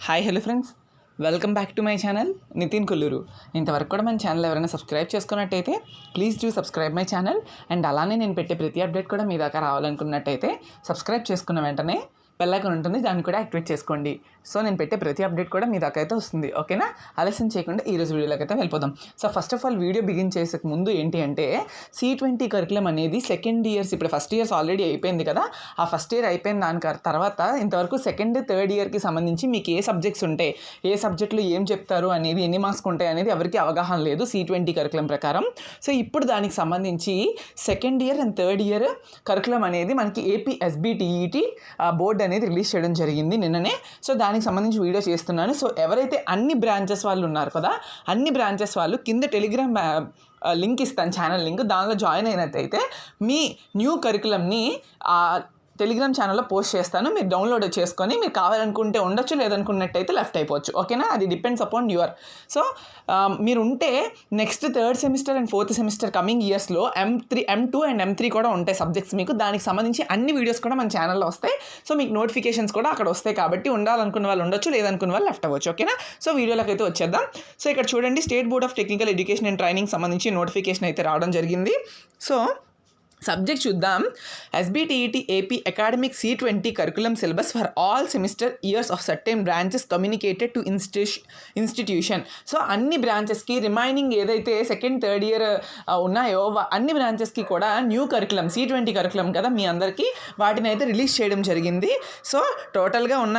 Hi hello friends, welcome back to my channel Nitin Kolluru. ఇంతవరకు కూడా మన ఛానల్ ఎవరైనా సబ్స్క్రైబ్ చేసుకున్నట్టయితే please do subscribe my channel. And అలానే నేను పెట్టే ప్రతి అప్డేట్ కూడా మీ దాకా రావాలనుకున్నట్టయితే సబ్స్క్రైబ్ చేసుకున్న వెంటనే బెల్ ఐకాన్ ఉంటుంది, దాన్ని కూడా యాక్టివేట్ చేసుకోండి. సో నేను పెట్టే ప్రతి అప్డేట్ కూడా మీ దాకా అయితే వస్తుంది. ఓకేనా? ఆలస్యం చేయకుండా ఈరోజు వీడియోలోకి అయితే వెళ్ళిపోదాం. So first of all video begin చేసే ముందు ఏంటి అంటే C20 కరికులం అనేది సెకండ్ ఇయర్స్, ఇప్పుడు ఫస్ట్ ఇయర్స్ ఆల్రెడీ అయిపోయింది కదా, ఆ ఫస్ట్ ఇయర్ అయిపోయిన దాని తర్వాత ఇంతవరకు సెకండ్ థర్డ్ ఇయర్కి సంబంధించి మీకు ఏ సబ్జెక్ట్స్ ఉంటాయి, ఏ సబ్జెక్టులు ఏం చెప్తారు అనేది, ఎన్ని మార్క్స్ ఉంటాయి అనేది ఎవరికి అవగాహన లేదు C20 కరికులం ప్రకారం. సో ఇప్పుడు దానికి సంబంధించి second year and third year curriculum అనేది మనకి ఏపీ SBTET బోర్డు అనేది రిలీజ్ చేయడం జరిగింది నిన్ననే. సో దానికి సంబంధించి వీడియో చేస్తున్నాను. సో ఎవరైతే అన్ని బ్రాంచెస్ వాళ్ళు ఉన్నారు కదా, అన్ని బ్రాంచెస్ వాళ్ళు కింద టెలిగ్రామ్ లింక్ ఇస్తాను, ఛానల్ లింక్, దానిలో జాయిన్ అయినట్టయితే మీ న్యూ కరికులంని టెలిగ్రామ్ ఛానల్లో పోస్ట్ చేస్తాను. మీరు డౌన్లోడ్ చేసుకొని మీరు కావాలనుకుంటే ఉండొచ్చు, లేదనుకున్నట్టయితే లెఫ్ట్ అయిపోవచ్చు. ఓకేనా? అది డిపెండ్స్ అపాన్ యువర్. సో మీరు ఉంటే next third semester and fourth semester coming ఇయర్స్లో M2 అండ్ M3 కూడా ఉంటాయి సబ్జెక్ట్స్ మీకు. దానికి సంబంధించి అన్ని వీడియోస్ కూడా మన ఛానల్లో వస్తాయి. సో మీకు నోటిఫికేషన్స్ కూడా అక్కడ వస్తాయి కాబట్టి ఉండాలనుకున్న వాళ్ళు ఉండొచ్చు, లేదనుకున్న వాళ్ళు లెఫ్ట్ అవ్వచ్చు. ఓకేనా? సో వీడియోలోకి అయితే వచ్చేద్దాం. సో ఇక్కడ చూడండి, state board of technical education and training సంబంధించి నోటిఫికేషన్ అయితే రావడం జరిగింది. సో సబ్జెక్ట్ చూద్దాం. SBTET AP academic C20 curriculum syllabus for all semester years of certain branches communicated to institution. So అన్ని బ్రాంచెస్కి రిమైనింగ్ ఏదైతే సెకండ్ థర్డ్ ఇయర్ ఉన్నాయో అన్ని బ్రాంచెస్కి కూడా న్యూ కరికులం C20 కరికులం కదా మీ అందరికీ, వాటిని అయితే రిలీజ్ చేయడం జరిగింది. సో టోటల్గా ఉన్న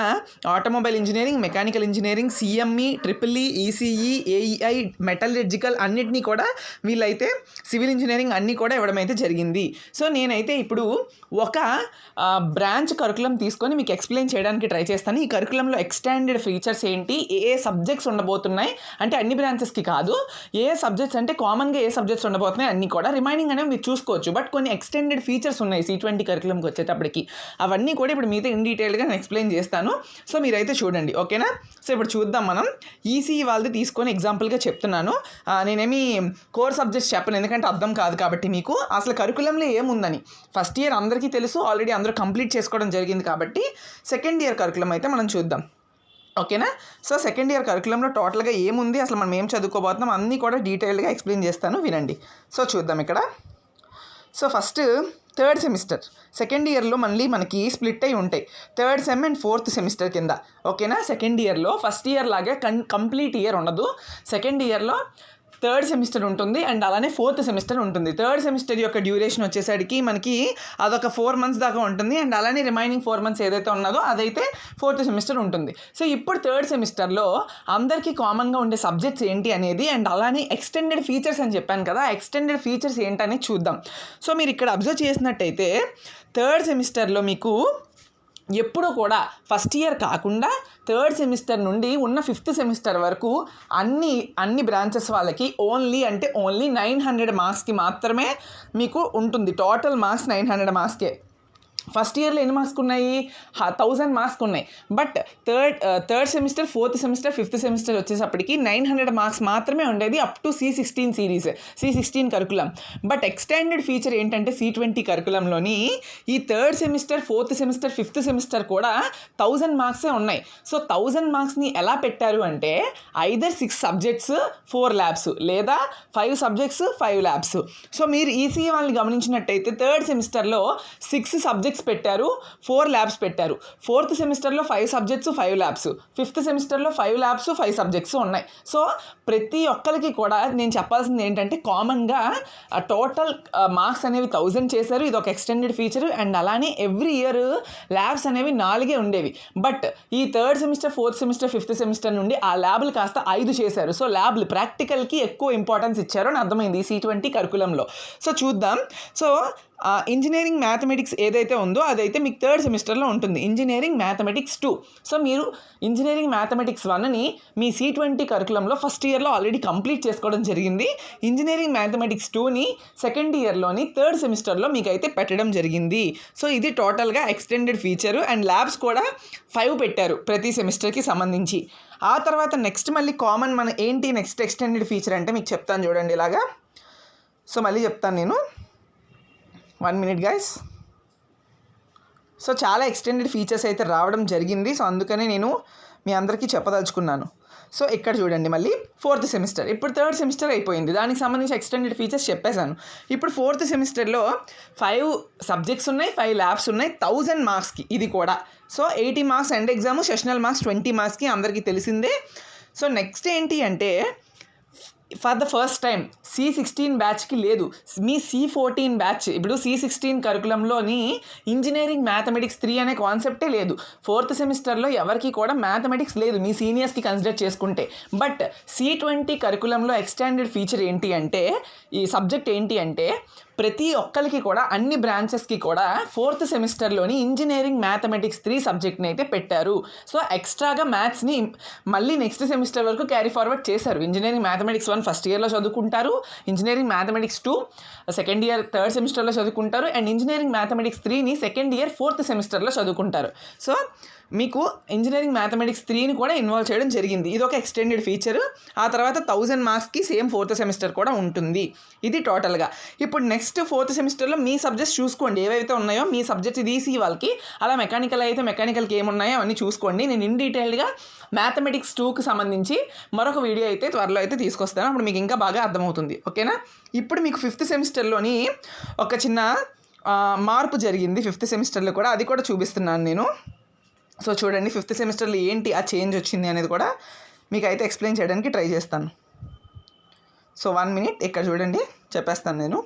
automobile engineering, mechanical engineering, CME, EEE, ECE, AEI, metallurgical అన్నిటినీ కూడా వీళ్ళైతే సివిల్ ఇంజనీరింగ్ అన్నీ కూడా ఇవ్వడం అయితే జరిగింది. సో నేనైతే ఇప్పుడు ఒక బ్రాంచ్ కరికులం తీసుకొని మీకు ఎక్స్ప్లెయిన్ చేయడానికి ట్రై చేస్తాను. ఈ కరికులంలో ఎక్స్టెండెడ్ ఫీచర్స్ ఏంటి, ఏ సబ్జెక్ట్స్ ఉండబోతున్నాయి అంటే అన్ని బ్రాంచెస్కి కాదు, ఏ సబ్జెక్ట్స్ అంటే కామన్గా ఏ సబ్జెక్ట్స్ ఉండబోతున్నాయి అన్నీ కూడా, రిమైనింగ్ అనేవి మీరు చూసుకోవచ్చు. బట్ కొన్ని ఎక్స్టెండెడ్ ఫీచర్స్ ఉన్నాయి C20 కరికులంకి వచ్చేటప్పటికి, అవన్నీ కూడా ఇప్పుడు మీతో ఇన్ డీటెయిల్గా నేను ఎక్స్ప్లెయిన్ చేస్తాను. సో మీరైతే చూడండి. ఓకేనా? సో ఇప్పుడు చూద్దాం. మనం ECE వాళ్ళది తీసుకొని ఎగ్జాంపుల్గా చెప్తున్నాను. నేనేమి కోర్ సబ్జెక్ట్స్ చెప్పను, ఎందుకంటే అర్థం కాదు కాబట్టి మీకు. అసలు కరికులంలో ఏముందని ఫస్ట్ ఇయర్ అందరికీ తెలుసు, ఆల్రెడీ అందరూ కంప్లీట్ చేసుకోవడం జరిగింది కాబట్టి సెకండ్ ఇయర్ కరికులం అయితే మనం చూద్దాం. ఓకేనా? సో సెకండ్ ఇయర్ కరికులంలో టోటల్గా ఏముంది, అసలు మనం ఏం చదువుకోబోతున్నాం అన్నీ కూడా డీటెయిల్గా ఎక్స్ప్లెయిన్ చేస్తాను, వినండి. సో చూద్దాం ఇక్కడ. So first third semester second ఇయర్లో మళ్ళీ మనకి స్ప్లిట్ అయి ఉంటాయి, third sem and fourth semester కింద. ఓకేనా? సెకండ్ ఇయర్లో ఫస్ట్ ఇయర్ లాగే కంప్లీట్ ఇయర్ ఉండదు. సెకండ్ ఇయర్లో థర్డ్ సెమిస్టర్ ఉంటుంది అండ్ అలానే ఫోర్త్ సెమిస్టర్ ఉంటుంది. థర్డ్ సెమిస్టర్ యొక్క డ్యూరేషన్ వచ్చేసరికి మనకి అదొక 4 months దాకా ఉంటుంది. అండ్ అలానే రిమైనింగ్ 4 months ఏదైతే ఉన్నదో అదైతే ఫోర్త్ సెమిస్టర్ ఉంటుంది. సో ఇప్పుడు థర్డ్ సెమిస్టర్లో అందరికీ కామన్గా ఉండే సబ్జెక్ట్స్ ఏంటి అనేది, అండ్ అలానే ఎక్స్టెండెడ్ ఫీచర్స్ అని చెప్పాను కదా, ఎక్స్టెండెడ్ ఫీచర్స్ ఏంటనేది చూద్దాం. సో మీరు ఇక్కడ అబ్జర్వ్ చేసినట్టయితే థర్డ్ సెమిస్టర్లో మీకు ఎప్పుడూ కూడా ఫస్ట్ ఇయర్ కాకుండా థర్డ్ సెమిస్టర్ నుండి ఉన్న 5th సెమిస్టర్ వరకు అన్ని బ్రాంచెస్ వాళ్ళకి ఓన్లీ 900 మార్క్స్కి మాత్రమే మీకు ఉంటుంది. Total marks 900 మార్క్స్కే. ఫస్ట్ ఇయర్లో ఎన్ని మార్క్స్కి ఉన్నాయి? 1000 మార్క్స్కి ఉన్నాయి. But third semester, fourth semester, 5th semester వచ్చేసప్పటికి 900 మార్క్స్ మాత్రమే ఉండేది up to C16 series, C16 curriculum. But extended feature ఏంటంటే C20 కరికులంలోని ఈ third semester, fourth semester, 5th semester కూడా 1000 మార్క్సే ఉన్నాయి. సో 1000 మార్క్స్ని ఎలా పెట్టారు అంటే ఐదర్ 6 సబ్జెక్ట్స్ 4 ల్యాబ్స్, లేదా 5 సబ్జెక్ట్స్ 5 ల్యాబ్స్. సో మీరు ECE వాళ్ళని గమనించినట్టయితే థర్డ్ సెమిస్టర్లో 6 సబ్జెక్ట్స్ పెట్టారు, 4 ల్యాబ్స్ పెట్టారు. ఫోర్త్ సెమిస్టర్లో 5 సబ్జెక్ట్స్ 5 ల్యాబ్స్, 5th సెమిస్టర్లో 5 ల్యాబ్స్ 5 సబ్జెక్ట్స్ ఉన్నాయి. సో ప్రతి ఒక్కరికి కూడా నేను చెప్పాల్సింది ఏంటంటే కామన్గా టోటల్ మార్క్స్ అనేవి 1000 చేశారు. ఇది ఒక ఎక్స్టెండెడ్ ఫీచర్. అండ్ అలానే ఎవ్రీ ఇయర్ ల్యాబ్స్ అనేవి 4 ఉండేవి. బట్ ఈ third semester, fourth semester, 5th semester నుండి ఆ ల్యాబ్లు కాస్త 5 చేశారు. సో ల్యాబ్లు ప్రాక్టికల్కి ఎక్కువ ఇంపార్టెన్స్ ఇచ్చారు అని అర్థమైంది ఈ C20 కరికులంలో. సో చూద్దాం. సో ఇంజనీరింగ్ మ్యాథమెటిక్స్ ఏదైతే ఉందో అదైతే మీకు థర్డ్ సెమిస్టర్లో ఉంటుంది, ఇంజనీరింగ్ మ్యాథమెటిక్స్ 2. సో మీరు ఇంజనీరింగ్ మ్యాథమెటిక్స్ 1ని మీ C20 కరికులంలో ఫస్ట్ ఇయర్లో ఆల్రెడీ కంప్లీట్ చేసుకోవడం జరిగింది. ఇంజనీరింగ్ మ్యాథమెటిక్స్ 2ని సెకండ్ ఇయర్లోని థర్డ్ సెమిస్టర్లో మీకు అయితే పెట్టడం జరిగింది. సో ఇది టోటల్గా ఎక్స్టెండెడ్ ఫీచరు. అండ్ ల్యాబ్స్ కూడా 5 పెట్టారు ప్రతి సెమిస్టర్కి సంబంధించి. ఆ తర్వాత నెక్స్ట్ మళ్ళీ కామన్ మన ఏంటి నెక్స్ట్ ఎక్స్టెండెడ్ ఫీచర్ అంటే మీకు చెప్తాను చూడండి ఇలాగా. సో మళ్ళీ చెప్తాను నేను, 1 minute guys. సో చాలా ఎక్స్టెండెడ్ ఫీచర్స్ అయితే రావడం జరిగింది. సో అందుకనే నేను మీ అందరికీ చెప్పదలుచుకున్నాను. సో ఇక్కడ చూడండి, మళ్ళీ 4th సెమిస్టర్, ఇప్పుడు 3rd సెమిస్టర్ అయిపోయింది, దానికి సంబంధించి ఎక్స్టెండెడ్ ఫీచర్స్ చెప్పేశాను. ఇప్పుడు 4th సెమిస్టర్లో 5 సబ్జెక్ట్స్ ఉన్నాయి, 5 ల్యాబ్స్ ఉన్నాయి, 1000 మార్క్స్కి ఇది కూడా. So 80 marks end exam, sessional marks 20 మార్క్స్కి, అందరికీ తెలిసిందే. సో నెక్స్ట్ ఏంటి అంటే, for the first time C16 బ్యాచ్కి లేదు, మీ C14 బ్యాచ్. ఇప్పుడు C16 కరికులంలోని ఇంజనీరింగ్ మ్యాథమెటిక్స్ 3 అనే కాన్సెప్టే లేదు. 4th సెమిస్టర్లో ఎవరికి కూడా మ్యాథమెటిక్స్ లేదు మీ సీనియర్స్కి కన్సిడర్ చేసుకుంటే. బట్ C20 కరికులంలో ఎక్స్టెండెడ్ ఫీచర్ ఏంటి అంటే, ఈ సబ్జెక్ట్ ఏంటి అంటే, ప్రతి ఒక్కరికి కూడా అన్ని బ్రాంచెస్కి కూడా 4th సెమిస్టర్లోని ఇంజనీరింగ్ మ్యాథమెటిక్స్ 3 సబ్జెక్ట్ని అయితే పెట్టారు. సో ఎక్స్ట్రాగా మ్యాథ్స్ని మళ్ళీ నెక్స్ట్ సెమిస్టర్ వరకు క్యారీ ఫార్వర్డ్ చేశారు. ఇంజనీరింగ్ మ్యాథమెటిక్స్ 1 ఫస్ట్ ఇయర్లో చదువుకుంటారు, engineering mathematics 2 second year 3rd సెమిస్టర్లో చదువుకుంటారు, అండ్ ఇంజనీరింగ్ మ్యాథమెటిక్స్ 3ని సెకండ్ ఇయర్ 4th సెమిస్టర్లో చదువుకుంటారు. సో మీకు ఇంజనీరింగ్ మ్యాథమెటిక్స్ 3ని కూడా ఇన్వాల్వ్ చేయడం జరిగింది. ఇది ఒక ఎక్స్టెండెడ్ ఫీచర్. ఆ తర్వాత 1000 మార్క్స్కి సేమ్ 4th సెమిస్టర్ కూడా ఉంటుంది. ఇది టోటల్గా. ఇప్పుడు నెక్స్ట్ 4th సెమిస్టర్లో మీ సబ్జెక్ట్స్ చూసుకోండి, ఏవైతే ఉన్నాయో మీ సబ్జెక్ట్స్. ఇది ఈసీ వాళ్ళకి, అలా మెకానికల్ అయితే మెకానికల్కి ఏమున్నాయో అవన్నీ చూసుకోండి. నేను ఇన్ డీటెయిల్డ్గా మ్యాథమెటిక్స్ 2కి సంబంధించి మరొక వీడియో అయితే త్వరలో అయితే తీసుకొస్తాను, అప్పుడు మీకు ఇంకా బాగా అర్థమవుతుంది. ఓకేనా? ఇప్పుడు మీకు 5th సెమిస్టర్లోని ఒక చిన్న మార్పు జరిగింది 5th సెమిస్టర్లో కూడా, అది కూడా చూపిస్తున్నాను నేను. సో చూడండి, 5th సెమిస్టర్లో ఏంటి ఆ చేంజ్ వచ్చింది అనేది కూడా మీకు అయితే ఎక్స్ప్లెయిన్ చేయడానికి ట్రై చేస్తాను. సో 1 minute, ఇక్కడ చూడండి చెప్పేస్తాను నేను.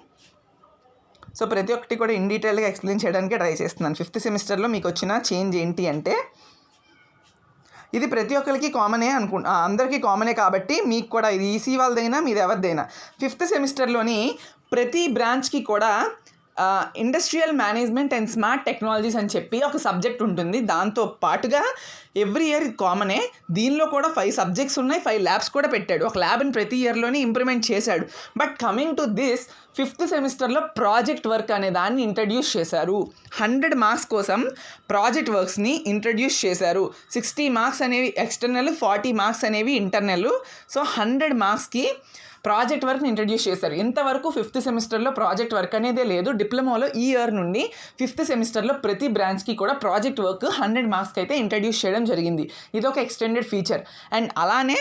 సో ప్రతి ఒక్కటి కూడా ఇన్ డీటెయిల్గా ఎక్స్ప్లెయిన్ చేయడానికి ట్రై చేస్తున్నాను. 5th సెమిస్టర్లో మీకు వచ్చిన చేంజ్ ఏంటి అంటే, ఇది ప్రతి ఒక్కరికి కామనే అందరికీ కామనే కాబట్టి మీకు కూడా, ఇది ఈసీ వాళ్ళదైనా మీది ఎవరిదైనా, 5th సెమిస్టర్లోని ప్రతి బ్రాంచ్కి కూడా industrial management and smart technologies అని చెప్పి ఒక సబ్జెక్ట్ ఉంటుంది. దాంతో పాటుగా ఎవ్రీ ఇయర్ కామనే, దీనిలో కూడా 5 సబ్జెక్ట్స్ ఉన్నాయి, 5 ల్యాబ్స్ కూడా పెట్టాడు. ఒక ల్యాబ్ని ప్రతి ఇయర్లోనే ఇంప్లిమెంట్ చేశాడు. But coming to this 5th సెమిస్టర్లో ప్రాజెక్ట్ వర్క్ అనే దాన్ని ఇంట్రడ్యూస్ చేశారు. 100 మార్క్స్ కోసం ప్రాజెక్ట్ వర్క్స్ని ఇంట్రడ్యూస్ చేశారు. 60 మార్క్స్ అనేవి ఎక్స్టర్నల్, 40 మార్క్స్ అనేవి ఇంటర్నల్. సో 100 మార్క్స్కి ప్రాజెక్ట్ వర్క్ని ఇంట్రడ్యూస్ చేశారు. ఇంతవరకు 5th సెమిస్టర్లో ప్రాజెక్ట్ వర్క్ అనేదే లేదు. డిప్లొమాలో ఈ ఇయర్ నుండి 5th సెమిస్టర్లో ప్రతి బ్రాంచ్కి కూడా ప్రాజెక్ట్ వర్క్ 100 మార్క్స్కి అయితే ఇంట్రడ్యూస్ చేయడం జరిగింది. ఇది ఒక ఎక్స్టెండెడ్ ఫీచర్. అండ్ అలానే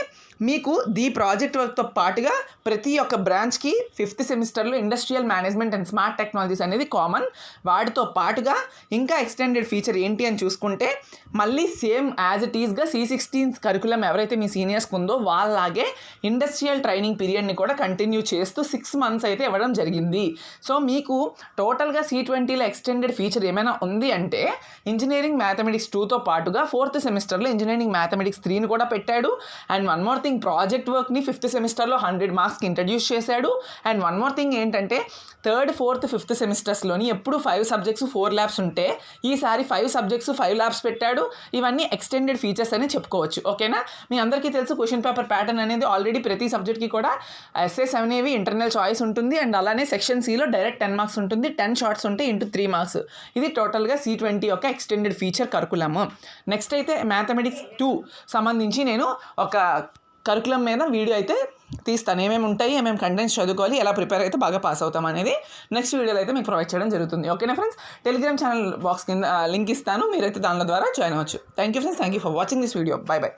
మీకు ప్రాజెక్ట్ వర్క్తో పాటుగా ప్రతి ఒక్క బ్రాంచ్కి 5th సెమిస్టర్లో industrial management and smart technologies అనేది కామన్. వాటితో పాటుగా ఇంకా ఎక్స్టెండెడ్ ఫీచర్ ఏంటి అని చూసుకుంటే, మళ్ళీ సేమ్ యాజ్ ఇట్ ఈస్గా C16 కరికులం ఎవరైతే మీ సీనియర్స్కి ఉందో వాళ్ళలాగే ఇండస్ట్రియల్ ట్రైనింగ్ పీరియడ్ని కూడా కంటిన్యూ చేస్తూ 6 months అయితే ఇవ్వడం జరిగింది. సో మీకు టోటల్గా C20లో ఎక్స్టెండెడ్ ఫీచర్ ఏమైనా ఉంది అంటే, ఇంజనీరింగ్ మ్యాథమెటిక్స్ 2తో పాటుగా 4th సెమిస్టర్లో ఇంజనీరింగ్ మ్యాథమెటిక్స్ 3ని కూడా పెట్టాడు. And one more thing, project వర్క్ని 5th సెమిస్టర్లో 100 మార్క్స్కి ఇంట్రడ్యూస్ చేశాడు. అండ్ వన్ మోర్ థింగ్ ఏంటంటే, 3rd, 4th, 5th సెమిస్టర్స్లోని ఎప్పుడు 5 సబ్జెక్ట్స్ 4 ల్యాబ్స్ ఉంటే, ఈసారి 5 సబ్జెక్ట్స్ 5 ల్యాబ్స్ పెట్టాడు. ఇవన్నీ ఎక్స్టెండెడ్ ఫీచర్స్ అని చెప్పుకోవచ్చు. ఓకేనా? మీ అందరికీ తెలుసు క్వశ్చన్ పేపర్ ప్యాటర్న్ అనేది ఆల్రెడీ ప్రతి సబ్జెక్ట్కి కూడా ఎస్ఏస్ అనేవి ఇంటర్నల్ చాయిస్ ఉంటుంది. అండ్ అలానే సెక్షన్ సిలో డైరెక్ట్ 10 మార్క్స్ ఉంటుంది, 10 షార్ట్స్ ఉంటాయి ఇంటూ 3 మార్క్స్. ఇది టోటల్గా C20 యొక్క ఎక్స్టెండెడ్ ఫీచర్ కరికులము. నెక్స్ట్ అయితే మ్యాథమెటిక్స్ 2 సంబంధించి నేను ఒక కరికులం మీద వీడియో అయితే తీస్తాను. ఏమేమి ఉంటాయి, ఏమేమి కంటెంట్స్ చదువుకోవాలి, ఎలా ప్రిపేర్ అయితే బాగా పాస్ అవుతాం అనేది నెక్స్ట్ వీడియోలో అయితే మీకు ప్రొవైడ్ చేయడం జరుగుతుంది. ఓకేనా ఫ్రెండ్స్? టెలిగ్రామ్ ఛానల్ బాక్స్ కింద లింక్ ఇస్తాను, మీరైతే దానిలో ద్వారా జాయిన్ అవ్వచ్చు. Thank you friends, thank you for watching this video. By by.